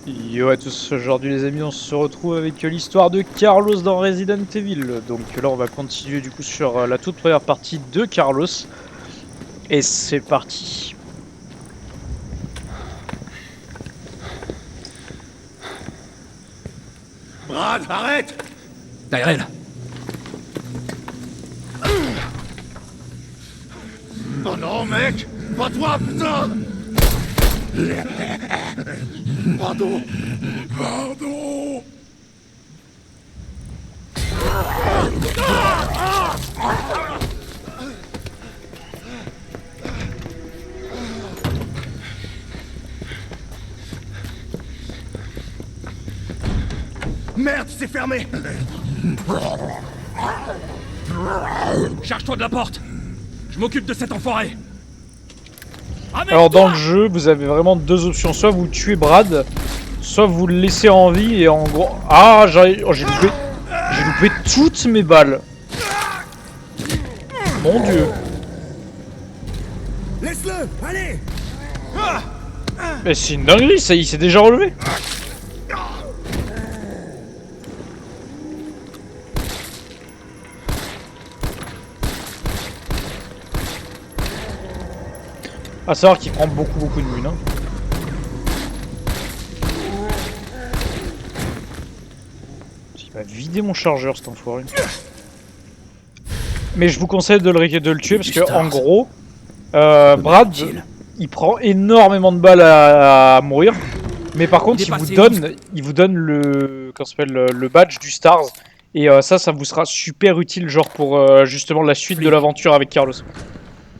Yo à tous, aujourd'hui les amis on se retrouve avec l'histoire de Carlos dans Resident Evil. Donc là on va continuer du coup sur la toute première partie de Carlos. Et c'est parti. Brad, arrête! Tyrell. Oh non, mec! Pas toi, putain! Pardon! Pardon! Merde, c'est fermé! Charge-toi de la porte. Je m'occupe de cet enfoiré. Alors dans le jeu vous avez vraiment deux options, soit vous tuez Brad, soit vous le laissez en vie et en gros... Ah j'ai loupé toutes mes balles. Mon dieu. Laisse-le! Allez! Mais c'est une dinguerie ça, il s'est déjà relevé. À savoir qu'il prend beaucoup de mune. Hein. Il va vider mon chargeur cet enfoiré. Mais je vous conseille de le tuer parce que en gros, Brad, il prend énormément de balles à mourir. Mais par contre, il vous donne le, comment s'appelle, le badge du Stars. Et ça vous sera super utile genre pour justement la suite de l'aventure avec Carlos.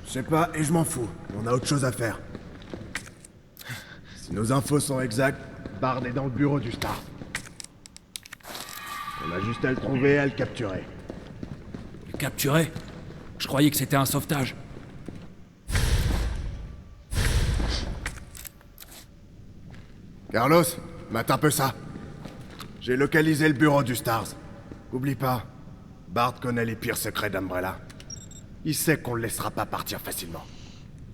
Je sais pas, et je m'en fous. On a autre chose à faire. Si nos infos sont exactes, Bard est dans le bureau du Star. On a juste à le trouver et à le capturer. Le capturer? Je croyais que c'était un sauvetage. Carlos, mate un peu ça. J'ai localisé le bureau du Stars. Oublie pas, Bard connaît les pires secrets d'Umbrella. Il sait qu'on le laissera pas partir facilement.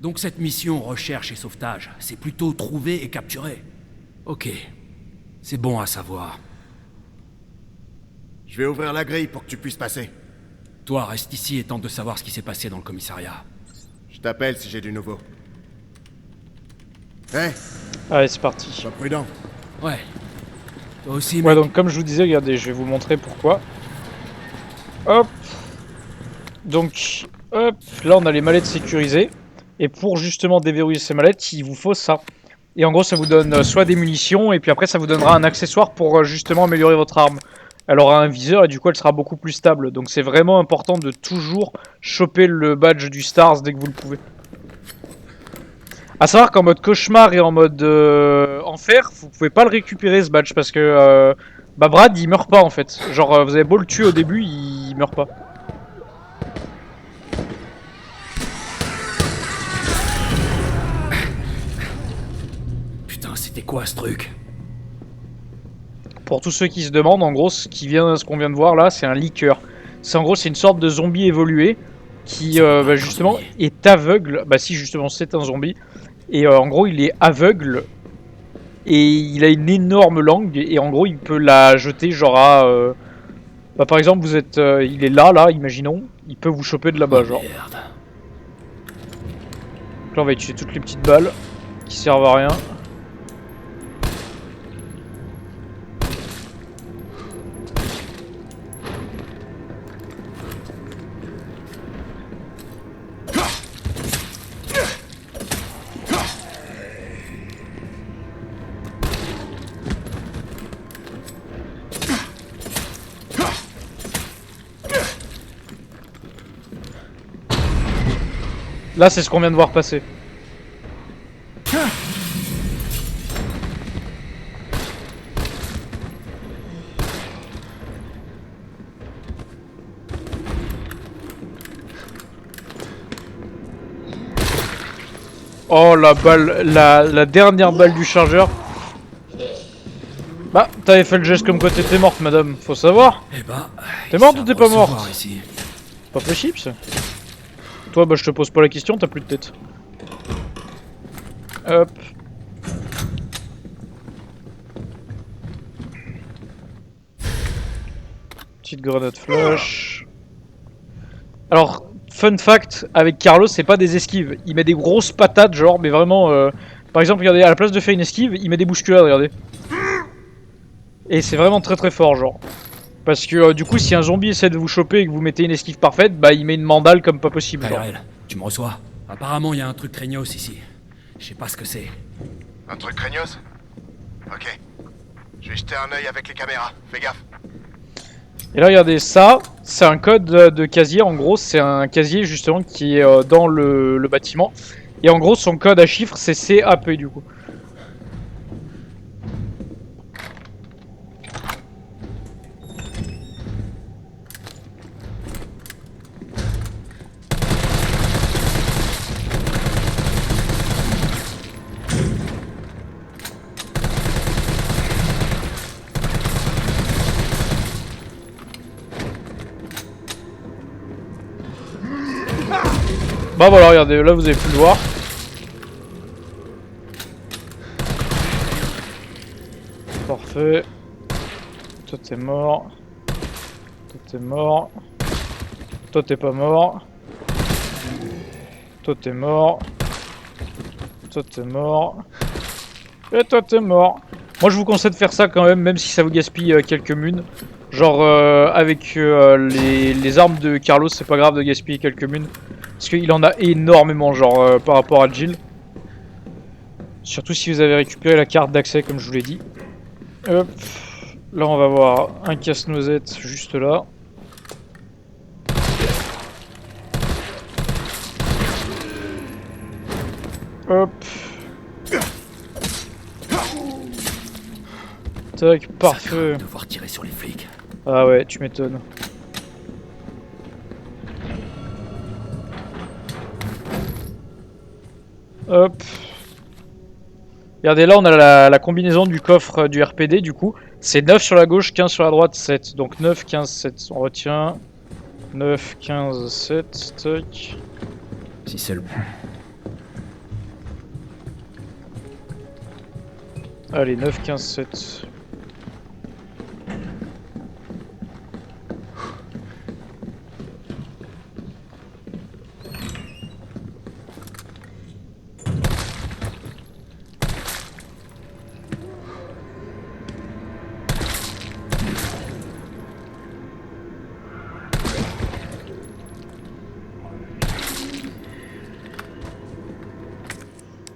Donc cette mission recherche et sauvetage, c'est plutôt trouver et capturer. Ok. C'est bon à savoir. Je vais ouvrir la grille pour que tu puisses passer. Toi, reste ici et tente de savoir ce qui s'est passé dans le commissariat. Je t'appelle si j'ai du nouveau. Hé, Allez, c'est parti. sois prudent. Ouais. Toi aussi, Ouais, mec. donc comme je vous disais, regardez, je vais vous montrer pourquoi. Hop. Donc, hop, là on a les mallettes sécurisées. Et pour justement déverrouiller ces mallettes, il vous faut ça. Et en gros, ça vous donne soit des munitions, et puis après ça vous donnera un accessoire pour justement améliorer votre arme. Elle aura un viseur et du coup elle sera beaucoup plus stable. Donc c'est vraiment important de toujours choper le badge du Stars dès que vous le pouvez. A savoir qu'en mode cauchemar et en mode enfer, vous pouvez pas le récupérer ce badge parce que bah Brad il meurt pas en fait. Genre vous avez beau le tuer au début, il meurt pas. Putain, c'était quoi ce truc? Pour tous ceux qui se demandent, en gros, ce qu'on vient de voir là, c'est un liqueur. C'est en gros, c'est une sorte de zombie évolué qui bah, justement est aveugle. Bah si, justement, c'est un zombie. Et en gros, il est aveugle et il a une énorme langue et en gros, il peut la jeter genre à bah, par exemple, vous êtes il est là, imaginons, il peut vous choper de là-bas, Oh genre. merde. Donc là, on va utiliser toutes les petites balles qui servent à rien. Là, c'est ce qu'on vient de voir passer. Oh la balle, la dernière balle du chargeur. Bah, t'avais fait le geste comme quoi t'étais morte, madame. Faut savoir. Eh ben... T'es morte ou t'es pas morte? Ici. Pas fait chips. Toi, bah je te pose pas la question, t'as plus de tête. Hop. Petite grenade flash. Alors, fun fact, avec Carlos, c'est pas des esquives. Il met des grosses patates, genre, mais vraiment... Par exemple, regardez, à la place de faire une esquive, il met des bousculades, regardez. Et c'est vraiment très très fort, genre. Parce que du coup, si un zombie essaie de vous choper et que vous mettez une esquive parfaite, bah il met une mandale comme pas possible, genre. Tyrell, tu me reçois? Apparemment, il y a un truc craignos ici. Je sais pas ce que c'est. Un truc craignos? Ok. Je vais jeter un œil avec les caméras, fais gaffe. Et là, regardez, ça, c'est un code de casier. En gros, c'est un casier justement qui est dans le bâtiment. Et en gros, son code à chiffres, c'est CAP du coup. Bah voilà, regardez, là vous avez pu le voir. Parfait. Toi t'es mort. Toi t'es mort. Toi t'es pas mort. Toi t'es mort. Toi t'es mort. Et toi t'es mort. Moi je vous conseille de faire ça quand même si ça vous gaspille quelques munes. Genre avec les armes de Carlos, c'est pas grave de gaspiller quelques munes. Parce qu'il en a énormément, genre par rapport à Jill. Surtout si vous avez récupéré la carte d'accès, comme je vous l'ai dit. Hop. Là, on va voir un casse-noisette juste là. Hop. Tac, parfait. Devoir tirer sur les flics. Ah ouais, tu m'étonnes. Hop. Regardez, là on a la combinaison du coffre du RPD du coup. C'est 9 sur la gauche, 15 sur la droite, 7. Donc 9, 15, 7. On retient. 9, 15, 7. Tac. Si c'est le... Allez, 9, 15, 7.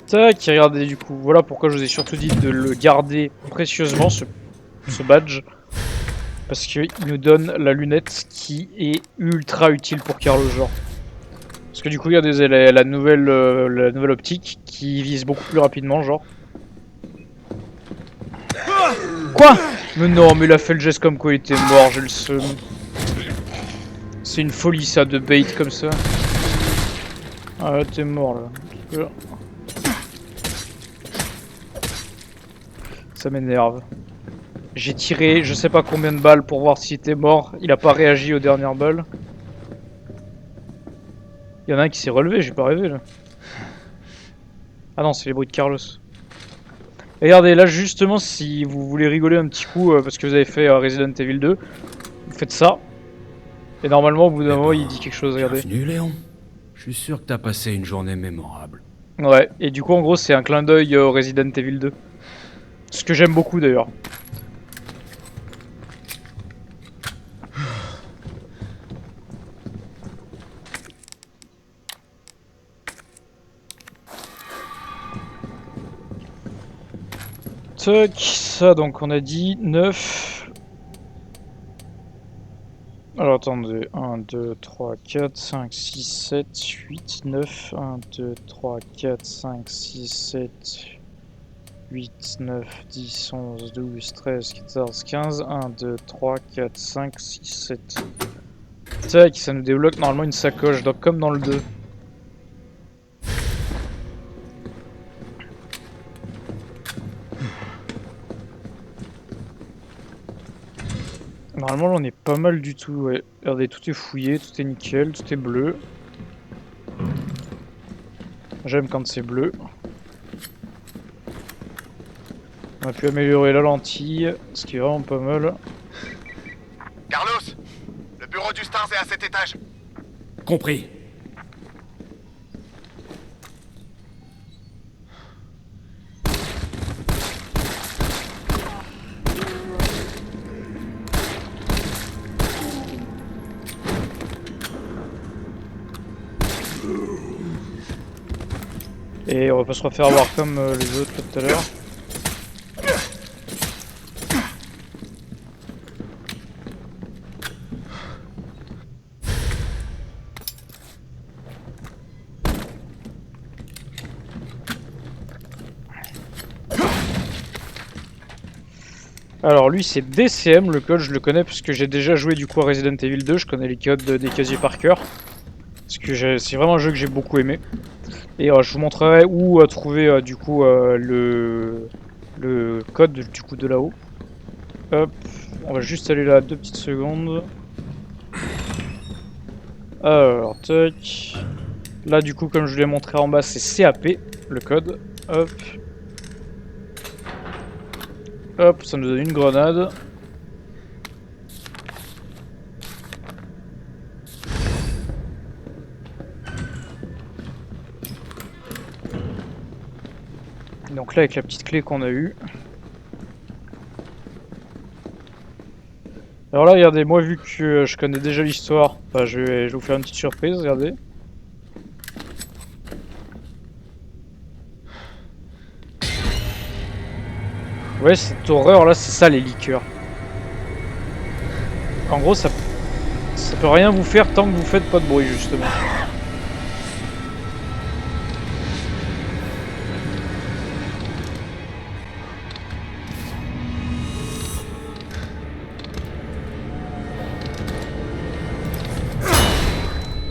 Tac, regardez du coup, voilà pourquoi je vous ai surtout dit de le garder précieusement ce badge. Parce qu'il nous donne la lunette qui est ultra utile pour Carlos genre. Parce que du coup regardez la nouvelle optique qui vise beaucoup plus rapidement genre. Quoi? Mais non, mais il a fait le geste comme quoi il était mort, j'ai le seum. C'est une folie ça de bait comme ça. Ah là t'es mort là. Ça m'énerve. J'ai tiré je sais pas combien de balles pour voir s'il était mort. Il a pas réagi aux dernières balles. Il y en a un qui s'est relevé, j'ai pas rêvé là. Ah non, c'est les bruits de Carlos. Et regardez, là justement, si vous voulez rigoler un petit coup parce que vous avez fait Resident Evil 2, vous faites ça. Et normalement, au bout d'un moment, il dit quelque chose, regardez. Bienvenue, Léon. Je suis sûr que t'as passé une journée mémorable. Ouais, et du coup, en gros, c'est un clin d'œil au Resident Evil 2. Ce que j'aime beaucoup d'ailleurs. Tac, ça donc on a dit 9. Alors attendez, 1, 2, 3, 4, 5, 6, 7, 8, 9, 1, 2, 3, 4, 5, 6, 7, 8, 9, 10, 11, 12, 13, 14, 15, 1, 2, 3, 4, 5, 6, 7. Tac, ça nous débloque normalement une sacoche, donc comme dans le 2. Normalement là on est pas mal du tout, ouais. Regardez, tout est fouillé, tout est nickel, tout est bleu. J'aime quand c'est bleu. On a pu améliorer la lentille, ce qui est vraiment pas mal. Carlos, à cet étage. Compris. Et on va pas se refaire avoir comme les autres là, tout à l'heure. Alors lui c'est DCM le code, je le connais parce que j'ai déjà joué du coup à Resident Evil 2, je connais les codes des casiers par cœur. Parce que c'est vraiment un jeu que j'ai beaucoup aimé. Et je vous montrerai où trouver du coup le code du coup de là-haut. Hop, on va juste aller là 2 petites secondes. Alors, tac. Là du coup comme je vous l'ai montré en bas c'est CAP le code. Hop. Hop, ça nous donne une grenade. Donc là avec la petite clé qu'on a eue. Alors là regardez, moi vu que je connais déjà l'histoire, bah, je vais vous faire une petite surprise, regardez. Ouais, cette horreur là, c'est ça les liqueurs. En gros, ça peut rien vous faire tant que vous faites pas de bruit, justement.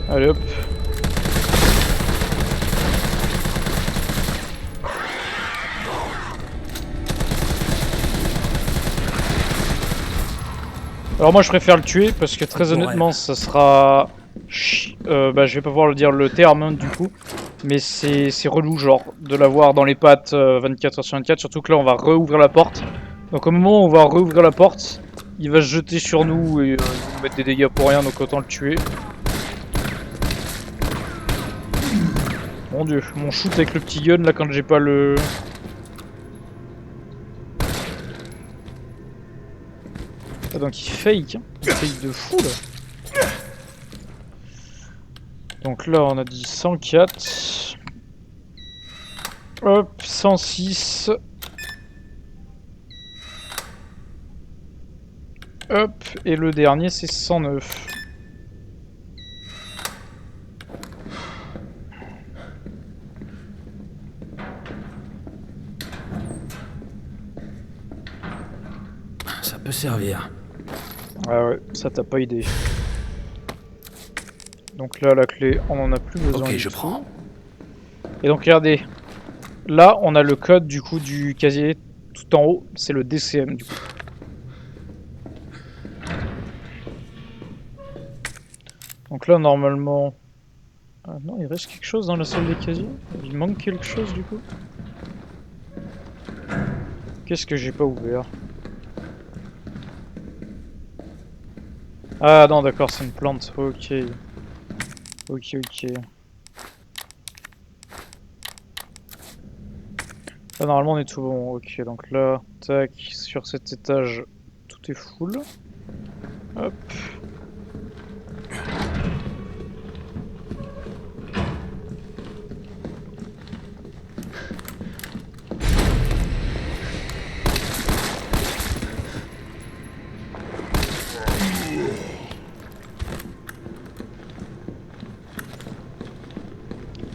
Allez hop. Alors moi je préfère le tuer parce que très honnêtement ça sera... bah je vais pas pouvoir le dire le terme hein, du coup. Mais c'est relou genre de l'avoir dans les pattes 24h/24. Surtout que là on va rouvrir la porte. Donc au moment où on va rouvrir la porte, il va se jeter sur nous et il va nous mettre des dégâts pour rien, donc autant le tuer. Mon dieu, mon shoot avec le petit gun là quand j'ai pas le... Ah, donc il fake, hein. Il fake de fou là. Donc là on a dit 104. Hop, 106. Hop, et le dernier c'est 109. Ça peut servir. Ah ouais, ça t'as pas idée. Donc là la clé, on en a plus besoin. Ok, je prends. Et donc regardez, là on a le code du coup du casier tout en haut, c'est le DCM du coup. Donc là normalement... Ah non, il reste quelque chose dans la salle des casiers. Il manque quelque chose du coup. Qu'est-ce que j'ai pas ouvert? Ah non d'accord, c'est une plante, ok. Ok, ok. Là normalement on est tout bon, ok, donc là, tac, sur cet étage, tout est full. Hop.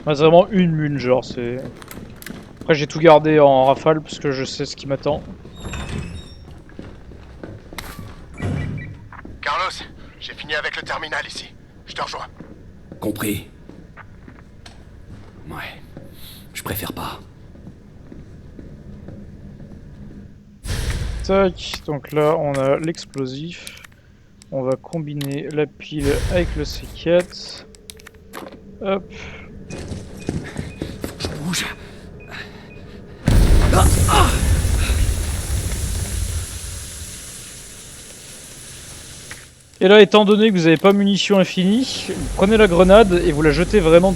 Ah, c'est vraiment une mune, genre, c'est... Après j'ai tout gardé en rafale parce que je sais ce qui m'attend. Carlos, j'ai fini avec le terminal ici. Je te rejoins. Compris. Ouais. Je préfère pas. Tac, donc là on a l'explosif. On va combiner la pile avec le C4. Hop. Je bouge. Et là, étant donné que vous n'avez pas munitions infinies, vous prenez la grenade et vous la jetez vraiment...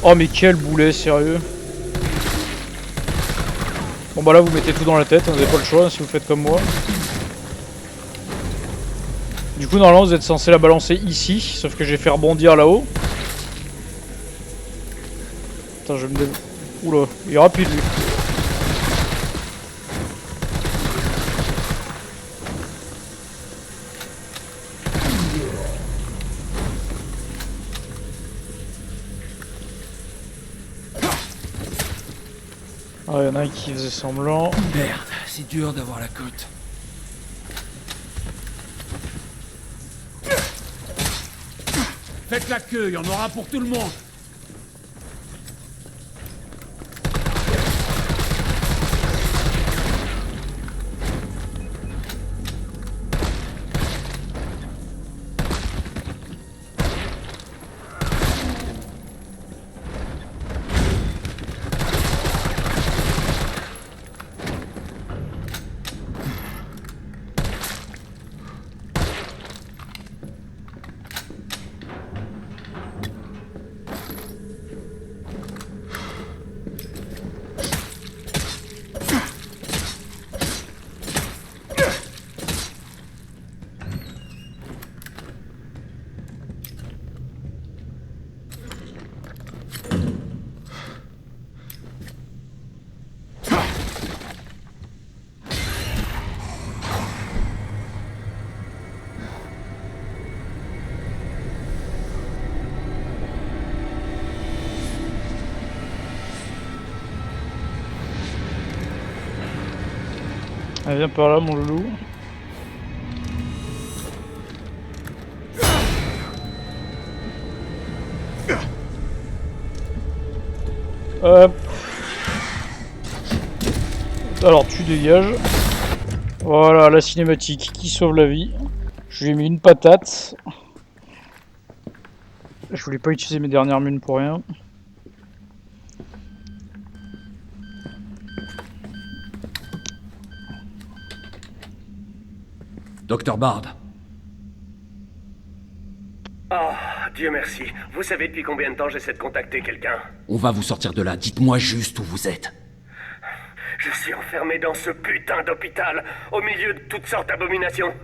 Oh mais quel boulet, sérieux. Bon bah là, vous mettez tout dans la tête, hein, vous n'avez pas le choix hein, si vous faites comme moi. Du coup, normalement, vous êtes censé la balancer ici, sauf que j'ai fait rebondir là-haut. Attends, je vais me... Oula, il est rapide lui. Ah, y'en a un qui faisait semblant. Merde, c'est dur d'avoir la cote. Faites la queue, il y en aura pour tout le monde. Allez, viens par là, mon loulou. Hop. Alors, tu dégages. Voilà, la cinématique qui sauve la vie. Je lui ai mis une patate. Je voulais pas utiliser mes dernières munes pour rien. Docteur Bard. Oh, Dieu merci. Vous savez depuis combien de temps j'essaie de contacter quelqu'un? On va vous sortir de là, dites-moi juste où vous êtes. Je suis enfermé dans ce putain d'hôpital, au milieu de toutes sortes d'abominations.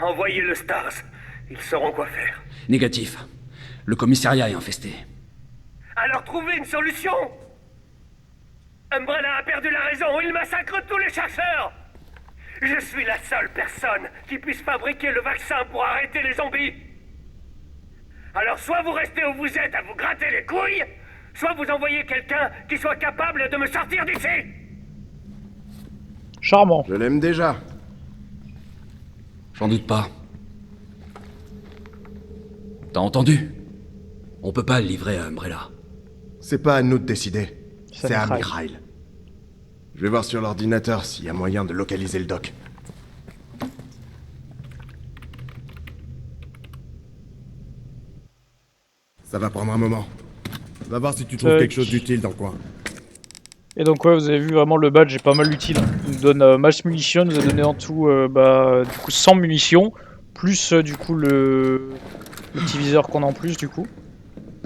Envoyez le Stars. Ils sauront quoi faire. Négatif. Le commissariat est infesté. Alors trouvez une solution! Umbrella a perdu la raison, il massacre tous les chercheurs! Je suis la seule personne qui puisse fabriquer le vaccin pour arrêter les zombies! Alors soit vous restez où vous êtes à vous gratter les couilles, soit vous envoyez quelqu'un qui soit capable de me sortir d'ici! Charmant. Je l'aime déjà. J'en doute pas. T'as entendu? On peut pas le livrer à Umbrella. C'est pas à nous de décider. C'est C'est à Mikhail. Mikhail. Je vais voir sur l'ordinateur s'il y a moyen de localiser le doc. Ça va prendre un moment. Va voir si tu trouves Tac. quelque chose d'utile dans le coin. Et donc ouais, vous avez vu vraiment le badge est pas mal utile. Il nous donne masse munitions, nous a donné en tout du coup 100 munitions, plus du coup le petit viseur qu'on a en plus du coup.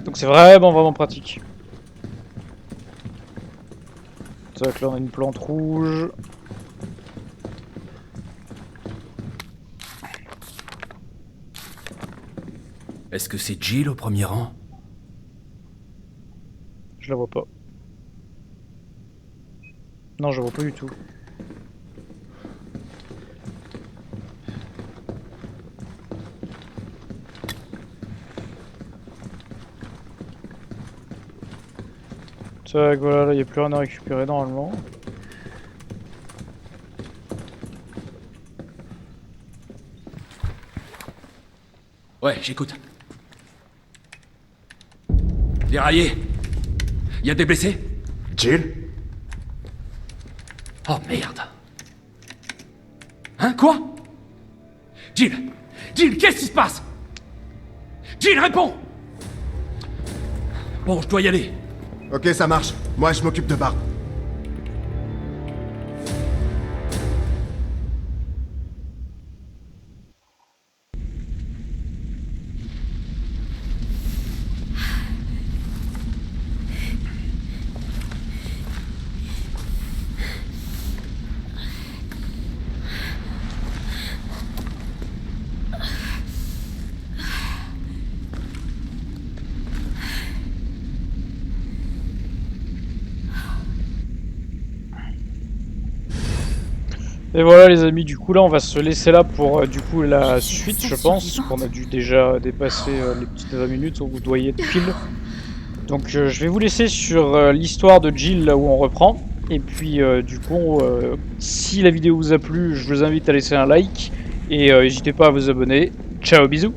Donc c'est vraiment pratique. Donc là on a une plante rouge. Est-ce que c'est Jill au premier rang? Je la vois pas. Non, je la vois pas du tout. Tac, voilà, là, y a plus rien à récupérer normalement. Ouais, j'écoute. Déraillé. Y a des blessés? Jill? Oh merde. Hein, quoi? Jill! Jill, qu'est-ce qui se passe? Jill, réponds! Bon, je dois y aller. Ok, ça marche. Moi, je m'occupe de Bart. Et voilà les amis, du coup là on va se laisser là pour du coup la suite je pense, qu'on a dû déjà dépasser les petites 20 minutes, on doit y être pile. Donc je vais vous laisser sur l'histoire de Jill là où on reprend. Et puis du coup, si la vidéo vous a plu, je vous invite à laisser un like. Et n'hésitez pas à vous abonner. Ciao, bisous!